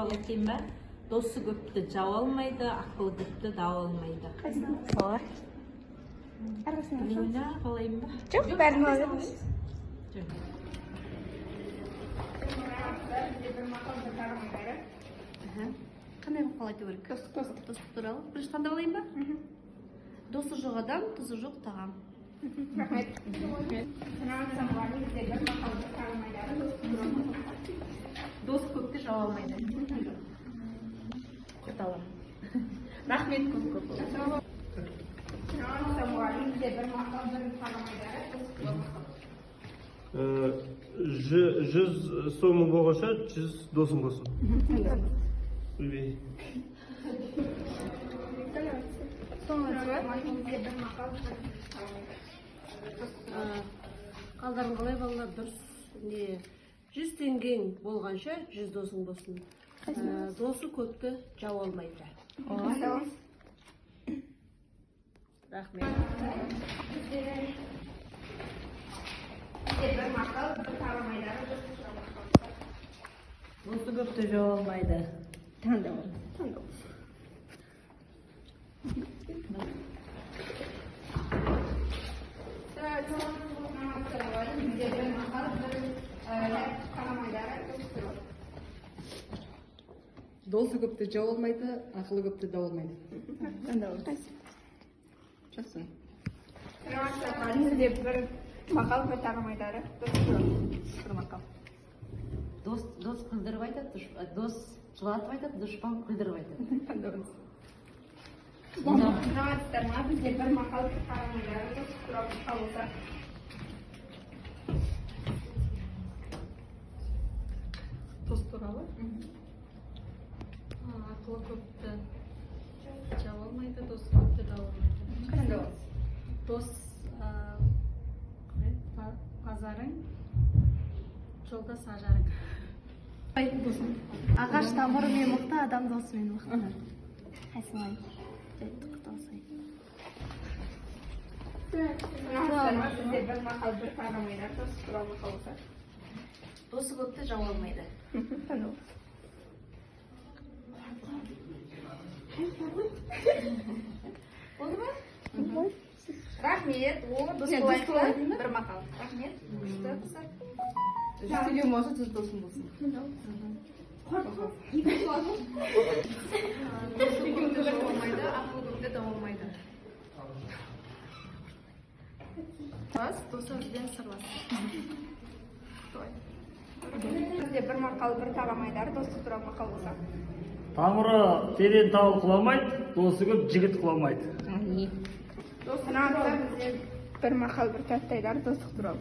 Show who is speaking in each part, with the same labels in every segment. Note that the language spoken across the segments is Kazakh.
Speaker 1: туралы айтайын ба? Досы көпті жау алмайды, ақылы көпті дау алмайды.
Speaker 2: Солай.
Speaker 1: Білеймін қалайын ба?
Speaker 2: Жоқ, бәрін алып.
Speaker 3: Қандай мақал айту керек? Дос туралы. Бірінші қандай алайын ба? Досы жоқ адам, тұзы жоқ тағам.
Speaker 2: Рахмет.
Speaker 3: Дос көпті жау алмайды. Құтталам. Рахмет көп.
Speaker 4: Жүз сомың болғанша, 100 досың болсын.
Speaker 3: Қалдарың қалай балалар дұрыс. 100 теңгең болғанша 100 досың болсын. Досы көпті жау алмайды. Рахмет.
Speaker 1: Досы көпті жау алмайды.
Speaker 2: Таңдау.
Speaker 5: Досы көпті жау алмайды, ақылы көпті дау алмайды.
Speaker 2: Таңдау.
Speaker 5: Жақсы.
Speaker 2: Bir maqal bir tag'im aytadi. Bir maqal.
Speaker 3: Дос күлдіріп айтады, дос жылатып айтады, дұшпан күлдіріп айтады.
Speaker 2: Bizga bir maqal bir tag'im aytadi. Turib qolsa.
Speaker 1: Дос туралы? Ақылы көпті жау алмайды, досы көпті дау алмайды. Дос базарың, жолда сажарың.
Speaker 3: Ағаш тамырымен мықты, адам досымен мықты. Қайсылай?
Speaker 2: Bizga bir maqal bir tag'im aytadi. Turib qolsa.
Speaker 3: Досы көпті жау алмайды. Болды ма?
Speaker 2: Рахмет. Дос болайық. Bir maqal. Рахмет. Күшті қыздар.
Speaker 5: 100 теңгең болса 100 досың болсын.
Speaker 1: Досы көпті жау алмайды, ақылы көпті дау алмайды. Досы өзбен сырлас.
Speaker 2: Bizga bir maqal bir tag'im aytadi. Do'sti turib maqal bo'lsa.
Speaker 6: Тамыры терең тауы құламайды, досы көп жігіт құламайды.
Speaker 2: Do'stini atsa bizga bir maqal bir katta aytadi. Do'sti turib.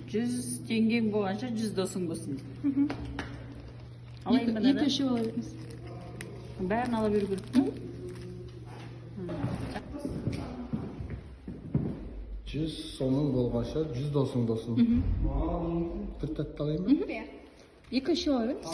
Speaker 7: 100 теңгең болғанша 100 досың болсын.
Speaker 5: Екінші олайбыз.
Speaker 7: Бәрін ала беру керек пе?
Speaker 8: 100 сомың болғанша 100 досың болсын. Bir тәтті алайын ба?
Speaker 5: Екінші олайбыз.